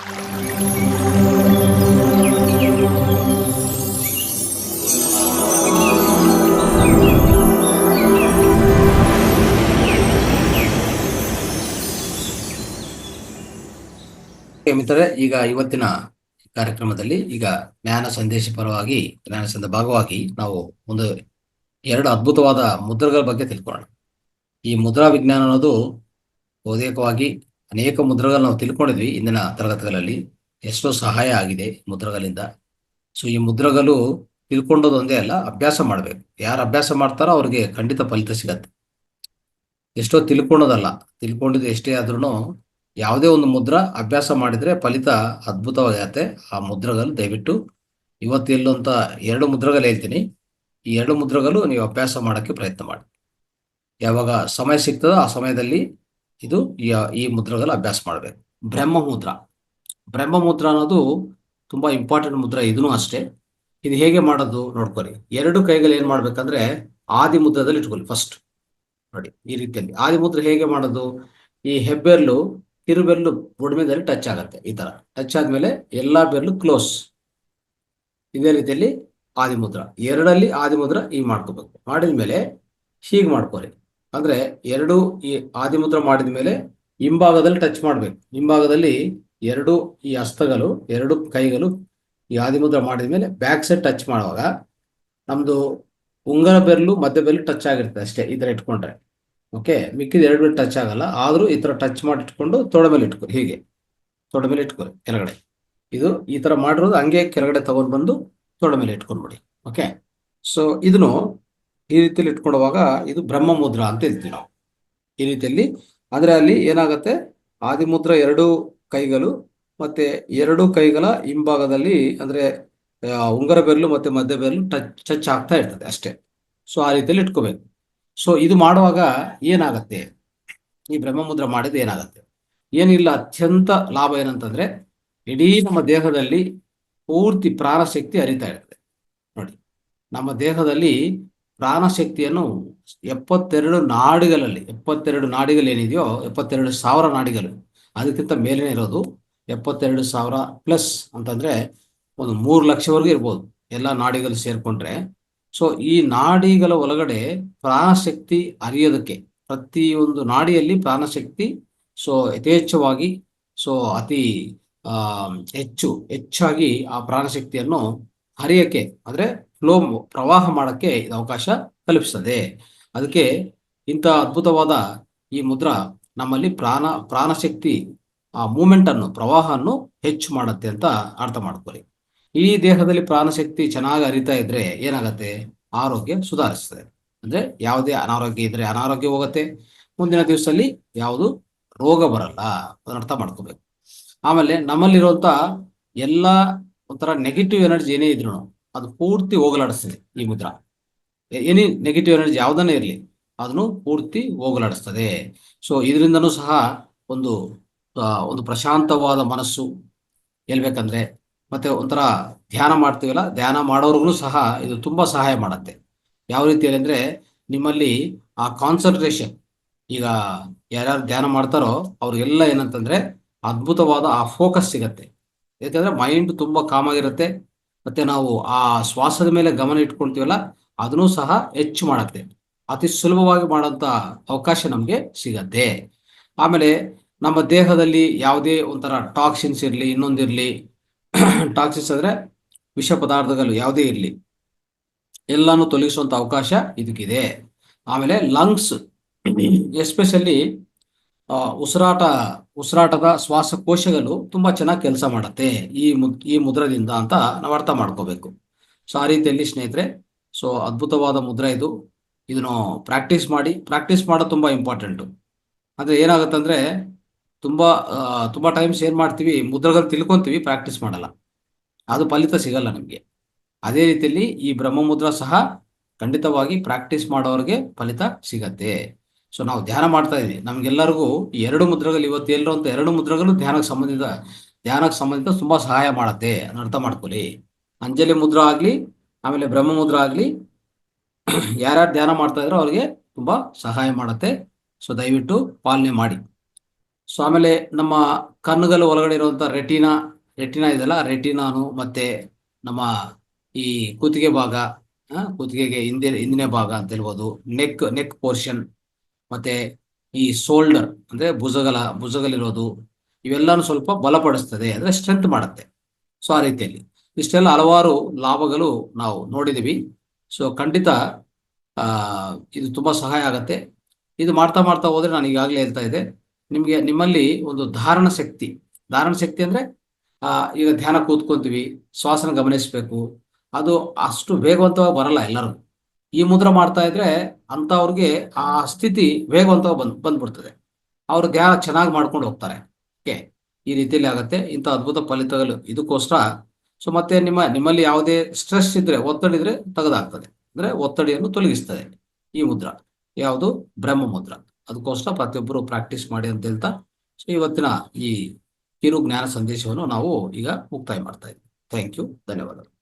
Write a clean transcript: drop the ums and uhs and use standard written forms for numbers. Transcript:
ಮಿತ್ರರೇ, ಈಗ ಇವತ್ತಿನ ಕಾರ್ಯಕ್ರಮದಲ್ಲಿ ಈಗ ಜ್ಞಾನ ಸಂದೇಶ ಪರವಾಗಿ ಜ್ಞಾನ ಸಂದೇಶ ಭಾಗವಾಗಿ ನಾವು ಒಂದು ಎರಡು ಅದ್ಭುತವಾದ ಮುದ್ರೆಗಳ ಬಗ್ಗೆ ತಿಳ್ಕೊಳ್ಳೋಣ. ಈ ಮುದ್ರಾ ವಿಜ್ಞಾನ ಅನ್ನೋದು ಬಹುತೇಕವಾಗಿ ಅನೇಕ ಮುದ್ರೆಗಳು ನಾವು ತಿಳ್ಕೊಂಡಿದ್ವಿ ಇಂದಿನ ತರಗತಿಗಳಲ್ಲಿ. ಎಷ್ಟೋ ಸಹಾಯ ಆಗಿದೆ ಮುದ್ರೆಗಳಿಂದ. ಸೊ ಈ ಮುದ್ರೆಗಳು ತಿಳ್ಕೊಂಡೋದು ಒಂದೇ ಅಲ್ಲ, ಅಭ್ಯಾಸ ಮಾಡಬೇಕು. ಯಾರು ಅಭ್ಯಾಸ ಮಾಡ್ತಾರೋ ಅವ್ರಿಗೆ ಖಂಡಿತ ಫಲಿತ ಸಿಗತ್ತೆ. ಎಷ್ಟೋ ತಿಳ್ಕೊಳೋದಲ್ಲ, ತಿಳ್ಕೊಂಡಿದ್ದು ಎಷ್ಟೇ ಆದ್ರೂ ಯಾವುದೇ ಒಂದು ಮುದ್ರಾ ಅಭ್ಯಾಸ ಮಾಡಿದ್ರೆ ಫಲಿತ ಅದ್ಭುತವಾಗತ್ತೆ. ಆ ಮುದ್ರೆಗಳು ದಯವಿಟ್ಟು ಇವತ್ತು ಎಲ್ಲುವಂತ ಎರಡು ಮುದ್ರೆಗಳು ಹೇಳ್ತೀನಿ. ಈ ಎರಡು ಮುದ್ರೆಗಳು ನೀವು ಅಭ್ಯಾಸ ಮಾಡೋಕ್ಕೆ ಪ್ರಯತ್ನ ಮಾಡಿ. ಯಾವಾಗ ಸಮಯ ಸಿಗ್ತದೋ ಆ ಸಮಯದಲ್ಲಿ ಇದು ಈ ಮುದ್ರೆಗಳು ಅಭ್ಯಾಸ ಮಾಡಬೇಕು. ಬ್ರಹ್ಮಮುದ್ರಾ. ಬ್ರಹ್ಮಮುದ್ರಾ ಅನ್ನೋದು ತುಂಬಾ ಇಂಪಾರ್ಟೆಂಟ್ ಮುದ್ರಾ. ಇದೂ ಅಷ್ಟೇ. ಇದು ಹೇಗೆ ಮಾಡೋದು ನೋಡ್ಕೊಳ್ಳಿ. ಎರಡು ಕೈಗಳು ಏನ್ ಮಾಡ್ಬೇಕಂದ್ರೆ ಆದಿ ಮುದ್ರದಲ್ಲಿ ಇಟ್ಕೊಳ್ಳಿ. ಫಸ್ಟ್ ನೋಡಿ, ಈ ರೀತಿಯಲ್ಲಿ ಆದಿ ಮುದ್ರೆ ಹೇಗೆ ಮಾಡೋದು. ಈ ಹೆಬ್ಬೆರಳು ಕಿರುಬೆರಳು ಬುಡಮೇದಲ್ಲಿ ಟಚ್ ಆಗತ್ತೆ. ಈ ತರ ಟಚ್ ಆದ್ಮೇಲೆ ಎಲ್ಲಾ ಬೆರಳು ಕ್ಲೋಸ್. ಇದೇ ರೀತಿಯಲ್ಲಿ ಆದಿಮುದ್ರ. ಎರಡಲ್ಲಿ ಆದಿಮುದ್ರ ಈ ಮಾಡ್ಕೋಬೇಕು. ಮಾಡಿದ್ಮೇಲೆ ಹೀಗೆ ಮಾಡ್ಕೊರಿ. ಅಂದ್ರೆ ಎರಡು ಈ ಆದಿಮುದ್ರ ಮಾಡಿದ್ಮೇಲೆ ಹಿಂಭಾಗದಲ್ಲಿ ಟಚ್ ಮಾಡ್ಬೇಕು. ಹಿಂಭಾಗದಲ್ಲಿ ಎರಡು ಈ ಹಸ್ತಗಳು, ಎರಡು ಕೈಗಳು ಈ ಆದಿಮುದ್ರ ಮಾಡಿದ್ಮೇಲೆ ಬ್ಯಾಕ್ ಸೈಡ್ ಟಚ್ ಮಾಡುವಾಗ ನಮ್ದು ಉಂಗರ ಬೆರಳು ಮಧ್ಯ ಬೆರಳು ಟಚ್ ಆಗಿರ್ತದೆ ಅಷ್ಟೇ. ಈ ತರ ಇಟ್ಕೊಂಡ್ರೆ ಓಕೆ. ಮಿಕ್ಕಿದ ಎರಡು ಬೆರಳು ಟಚ್ ಆಗಲ್ಲ. ಆದ್ರೂ ಈ ತರ ಟಚ್ ಮಾಡಿ ಇಟ್ಕೊಂಡು ತೊಡೆ ಮೇಲೆ ಇಟ್ಕೊ. ಹೀಗೆ ತೊಡೆ ಮೇಲೆ ಇಟ್ಕೊರಿ ಕೆಳಗಡೆ. ಇದು ಈ ತರ ಮಾಡಿರೋದು ಹಂಗೆ ಕೆಳಗಡೆ ತಗೊಂಡ್ ಬಂದು ತೊಡೆ ಮೇಲೆ ಇಟ್ಕೊಂಡ್ಬಿಡಿ. ಓಕೆ. ಸೊ ಇದನ್ನು ಈ ರೀತಿಯಲ್ಲಿ ಇಟ್ಕೊಳ್ಳುವಾಗ ಇದು ಬ್ರಹ್ಮ ಮುದ್ರಾ ಅಂತ ಹೇಳ್ತೀವಿ ನಾವು. ಈ ರೀತಿಯಲ್ಲಿ ಅಂದ್ರೆ ಅಲ್ಲಿ ಏನಾಗತ್ತೆ, ಆದಿಮುದ್ರ ಎರಡು ಕೈಗಳು ಮತ್ತೆ ಎರಡು ಕೈಗಳ ಹಿಂಭಾಗದಲ್ಲಿ ಅಂದ್ರೆ ಉಂಗರ ಬೆರಳು ಮತ್ತೆ ಮಧ್ಯ ಬೆರಳು ಟಚ್ ಆಗ್ತಾ ಇರ್ತದೆ ಅಷ್ಟೇ. ಸೊ ಆ ರೀತಿಯಲ್ಲಿ ಇಟ್ಕೋಬೇಕು. ಸೊ ಇದು ಮಾಡುವಾಗ ಏನಾಗತ್ತೆ, ಈ ಬ್ರಹ್ಮಮುದ್ರ ಮಾಡಿದ್ರೆ ಏನಾಗತ್ತೆ, ಏನಿಲ್ಲ, ಅತ್ಯಂತ ಲಾಭ ಏನಂತಂದ್ರೆ ಇಡೀ ನಮ್ಮ ದೇಹದಲ್ಲಿ ಪೂರ್ತಿ ಪ್ರಾಣಶಕ್ತಿ ಹರಿತಾ ಇರ್ತದೆ. ನೋಡಿ, ನಮ್ಮ ದೇಹದಲ್ಲಿ ಪ್ರಾಣಶಕ್ತಿಯನ್ನು 72 ನಾಡಿಗಳಲ್ಲಿ, 72 ನಾಡಿಗಳು ಏನಿದೆಯೋ, 72,000 ನಾಡಿಗಳು, ಅದಕ್ಕಿಂತ ಮೇಲೇನೆ ಇರೋದು 72,000 ಪ್ಲಸ್ ಅಂತಂದ್ರೆ ಒಂದು 3 ಲಕ್ಷವರೆಗೂ ಇರ್ಬೋದು ಎಲ್ಲ ನಾಡಿಗಳು ಸೇರ್ಕೊಂಡ್ರೆ. ಸೊ ಈ ನಾಡಿಗಳ ಒಳಗಡೆ ಪ್ರಾಣಶಕ್ತಿ ಹರಿಯೋದಕ್ಕೆ, ಪ್ರತಿಯೊಂದು ನಾಡಿಯಲ್ಲಿ ಪ್ರಾಣಶಕ್ತಿ ಸೊ ಯಥೇಚ್ಛವಾಗಿ, ಸೊ ಅತಿ ಹೆಚ್ಚಾಗಿ ಆ ಪ್ರಾಣಶಕ್ತಿಯನ್ನು ಹರಿಯಕ್ಕೆ ಅಂದ್ರೆ ಫ್ಲೋ, ಪ್ರವಾಹ ಮಾಡಕ್ಕೆ ಇದು ಅವಕಾಶ ಕಲ್ಪಿಸ್ತದೆ. ಅದಕ್ಕೆ ಇಂಥ ಅದ್ಭುತವಾದ ಈ ಮುದ್ರಾ ನಮ್ಮಲ್ಲಿ ಪ್ರಾಣಶಕ್ತಿ ಆ ಮೂಮೆಂಟ್ ಅನ್ನು, ಪ್ರವಾಹವನ್ನು ಹೆಚ್ಚು ಮಾಡುತ್ತೆ ಅಂತ ಅರ್ಥ ಮಾಡ್ಕೊಳ್ಳಿ. ಈ ದೇಹದಲ್ಲಿ ಪ್ರಾಣಶಕ್ತಿ ಚೆನ್ನಾಗಿ ಹರಿತಾ ಇದ್ರೆ ಏನಾಗತ್ತೆ, ಆರೋಗ್ಯ ಸುಧಾರಿಸ್ತದೆ. ಅಂದ್ರೆ ಯಾವುದೇ ಅನಾರೋಗ್ಯ ಇದ್ರೆ ಅನಾರೋಗ್ಯ ಹೋಗುತ್ತೆ. ಮುಂದಿನ ದಿವಸದಲ್ಲಿ ಯಾವುದು ರೋಗ ಬರಲ್ಲ, ಅದನ್ನ ಅರ್ಥ ಮಾಡ್ಕೋಬೇಕು. ಆಮೇಲೆ ನಮ್ಮಲ್ಲಿರುವಂತ ಎಲ್ಲ ಒಂಥರ ನೆಗೆಟಿವ್ ಎನರ್ಜಿ ಏನೇ ಇದ್ರು ಅದು ಪೂರ್ತಿ ಹೋಗಲಾಡಿಸ್ತದೆ ಈ ಮುದ್ರಾ. ಏನೇ ನೆಗೆಟಿವ್ ಎನರ್ಜಿ ಯಾವ್ದನ್ನೇ ಇರಲಿ ಅದನ್ನು ಪೂರ್ತಿ ಹೋಗಲಾಡಿಸ್ತದೆ. ಸೊ ಇದರಿಂದನೂ ಸಹ ಒಂದು ಪ್ರಶಾಂತವಾದ ಮನಸ್ಸು ಹೇಳ್ಬೇಕಂದ್ರೆ, ಮತ್ತೆ ಒಂಥರ ಧ್ಯಾನ ಮಾಡ್ತೀವಲ್ಲ, ಧ್ಯಾನ ಮಾಡೋರ್ಗು ಸಹ ಇದು ತುಂಬಾ ಸಹಾಯ ಮಾಡುತ್ತೆ. ಯಾವ ರೀತಿಯಲ್ಲಿ ಅಂದ್ರೆ ನಿಮ್ಮಲ್ಲಿ ಆ ಕಾನ್ಸಂಟ್ರೇಷನ್, ಈಗ ಯಾರ್ಯಾರು ಧ್ಯಾನ ಮಾಡ್ತಾರೋ ಅವ್ರಿಗೆಲ್ಲ ಏನಂತಂದ್ರೆ ಅದ್ಭುತವಾದ ಆ ಫೋಕಸ್ ಸಿಗತ್ತೆ. ಯಾಕಂದ್ರೆ ಮೈಂಡ್ ತುಂಬಾ ಕಾಮ್ ಆಗಿರುತ್ತೆ. ಮತ್ತೆ ನಾವು ಆ ಶ್ವಾಸದ ಮೇಲೆ ಗಮನ ಇಟ್ಕೊಳ್ತೀವಲ್ಲ, ಅದನ್ನು ಸಹ ಹೆಚ್ಚು ಮಾಡುತ್ತೆ. ಅತಿ ಸುಲಭವಾಗಿ ಮಾಡೋಂಥ ಅವಕಾಶ ನಮಗೆ ಸಿಗತ್ತೆ. ಆಮೇಲೆ ನಮ್ಮ ದೇಹದಲ್ಲಿ ಯಾವುದೇ ಒಂಥರ ಟಾಕ್ಸಿನ್ಸ್ ಇರಲಿ, ಇನ್ನೊಂದಿರಲಿ, ಟಾಕ್ಸಿನ್ಸ್ ಅಂದ್ರೆ ವಿಷ ಪದಾರ್ಥಗಳು ಯಾವುದೇ ಇರಲಿ, ಎಲ್ಲಾನು ತೊಲಗಿಸುವಂತ ಅವಕಾಶ ಇದಕ್ಕಿದೆ. ಆಮೇಲೆ ಲಂಗ್ಸ್, ಎಸ್ಪೆಷಲಿ ಉಸಿರಾಟದ ಶ್ವಾಸಕೋಶಗಳು ತುಂಬಾ ಚೆನ್ನಾಗಿ ಕೆಲಸ ಮಾಡುತ್ತೆ ಈ ಮುದ್ರದಿಂದ ಅಂತ ನಾವು ಅರ್ಥ ಮಾಡ್ಕೋಬೇಕು. ಸೊ ಆ ರೀತಿಯಲ್ಲಿ ಸ್ನೇಹಿತರೆ, ಸೊ ಅದ್ಭುತವಾದ ಮುದ್ರೆ ಇದು. ಇದನ್ನು ಪ್ರಾಕ್ಟೀಸ್ ಮಾಡೋದು ತುಂಬಾ ಇಂಪಾರ್ಟೆಂಟು. ಅಂದ್ರೆ ಏನಾಗುತ್ತಂದ್ರೆ ತುಂಬಾ ಟೈಮ್ಸ್ ಏನ್ ಮಾಡ್ತೀವಿ, ಮುದ್ರೆಗಳು ತಿಳ್ಕೊಂತೀವಿ, ಪ್ರಾಕ್ಟೀಸ್ ಮಾಡಲ್ಲ, ಅದು ಫಲಿತ ಸಿಗಲ್ಲ ನಮಗೆ. ಅದೇ ರೀತಿಯಲ್ಲಿ ಈ ಬ್ರಹ್ಮಮುದ್ರಾ ಸಹ ಖಂಡಿತವಾಗಿ ಪ್ರಾಕ್ಟೀಸ್ ಮಾಡೋರಿಗೆ ಫಲಿತ ಸಿಗತ್ತೆ. ಸೊ ನಾವು ಧ್ಯಾನ ಮಾಡ್ತಾ ಇದೀವಿ, ನಮ್ಗೆಲ್ಲರಿಗೂ ಈ ಎರಡು ಮುದ್ರೆಗಳು, ಇವತ್ತು ಅಂತ ಎರಡು ಮುದ್ರೆಗಳು ಧ್ಯಾನಕ್ಕೆ ಸಂಬಂಧಿತ ತುಂಬಾ ಸಹಾಯ ಮಾಡತ್ತೆ, ಅದನ್ನ ಅರ್ಥ ಮಾಡ್ಕೊಳ್ಳಿ. ಅಂಜಲಿ ಮುದ್ರಾ ಆಗ್ಲಿ, ಆಮೇಲೆ ಬ್ರಹ್ಮಮುದ್ರಾ ಆಗ್ಲಿ, ಯಾರ್ಯಾರು ಧ್ಯಾನ ಮಾಡ್ತಾ ಇದ್ರೋ ಅವ್ರಿಗೆ ತುಂಬಾ ಸಹಾಯ ಮಾಡತ್ತೆ. ಸೊ ದಯವಿಟ್ಟು ಪಾಲನೆ ಮಾಡಿ. ಸೊ ಆಮೇಲೆ ನಮ್ಮ ಕಣ್ಣುಗಳ ಒಳಗಡೆ ಇರುವಂತ ರೆಟಿನಾ ರೆಟಿನಾ ಇದೆಲ್ಲ ರೆಟಿನಾನು ಮತ್ತೆ ನಮ್ಮ ಈ ಕುತ್ತಿಗೆ ಭಾಗ, ಕುತ್ತಿಗೆಗೆ ಹಿಂದಿನ ಭಾಗ ಅಂತ ಹೇಳ್ಬೋದು, ನೆಕ್ ಪೋರ್ಷನ್, ಮತ್ತೆ ಈ ಶೋಲ್ಡರ್ ಅಂದ್ರೆ ಭುಜಗಲಿರೋದು, ಇವೆಲ್ಲಾನು ಸ್ವಲ್ಪ ಬಲಪಡಿಸ್ತದೆ, ಅಂದ್ರೆ ಸ್ಟ್ರೆಂತ್ ಮಾಡುತ್ತೆ. ಸೊ ಆ ರೀತಿಯಲ್ಲಿ ಇಷ್ಟೆಲ್ಲ ಹಲವಾರು ಲಾಭಗಳು ನಾವು ನೋಡಿದೀವಿ. ಸೊ ಖಂಡಿತ ಆ ಇದು ತುಂಬಾ ಸಹಾಯ ಆಗತ್ತೆ. ಇದು ಮಾಡ್ತಾ ಮಾಡ್ತಾ ಹೋದ್ರೆ ನಾನು ಈಗಾಗಲೇ ಹೇಳ್ತಾ ಇದ್ದೆ, ನಿಮ್ಮಲ್ಲಿ ಒಂದು ಧಾರಣ ಶಕ್ತಿ ಅಂದ್ರೆ ಈಗ ಧ್ಯಾನ ಕೂತ್ಕೊಂತೀವಿ, ಶ್ವಾಸನ ಗಮನಿಸಬೇಕು, ಅದು ಅಷ್ಟು ವೇಗವಂತವಾಗಿ ಬರಲ್ಲ ಎಲ್ಲರೂ. ಈ ಮುದ್ರ ಮಾಡ್ತಾ ಇದ್ರೆ ಅಂತವ್ರಿಗೆ ಆ ಸ್ಥಿತಿ ವೇಗವಂತವಾಗಿ ಬಂದ್ಬಿಡ್ತದೆ. ಅವರು ಧ್ಯಾನ ಚೆನ್ನಾಗಿ ಮಾಡ್ಕೊಂಡು ಹೋಗ್ತಾರೆ. ಓಕೆ, ಈ ರೀತಿಯಲ್ಲಿ ಆಗತ್ತೆ ಇಂಥ ಅದ್ಭುತ ಫಲಿತಗಳು ಇದಕ್ಕೋಸ್ಕರ. ಸೊ ಮತ್ತೆ ನಿಮ್ಮಲ್ಲಿ ಯಾವುದೇ ಸ್ಟ್ರೆಸ್ ಇದ್ರೆ, ಒತ್ತಡ ಇದ್ರೆ ತೆಗೆದಾಗ್ತದೆ, ಅಂದ್ರೆ ಒತ್ತಡಿಯನ್ನು ತೊಲಗಿಸ್ತದೆ ಈ ಮುದ್ರ. ಯಾವುದು? ಬ್ರಹ್ಮ ಮುದ್ರ. ಅದಕ್ಕೋಸ್ಕರ ಪ್ರತಿಯೊಬ್ಬರು ಪ್ರಾಕ್ಟೀಸ್ ಮಾಡಿ ಅಂತ ಹೇಳ್ತಾ, ಸೊ ಇವತ್ತಿನ ಈ ಕಿರು ಜ್ಞಾನ ಸಂದೇಶವನ್ನು ನಾವು ಈಗ ಮುಕ್ತಾಯ ಮಾಡ್ತಾ ಇದ್ದೀವಿ. ಥ್ಯಾಂಕ್ ಯು, ಧನ್ಯವಾದಗಳು.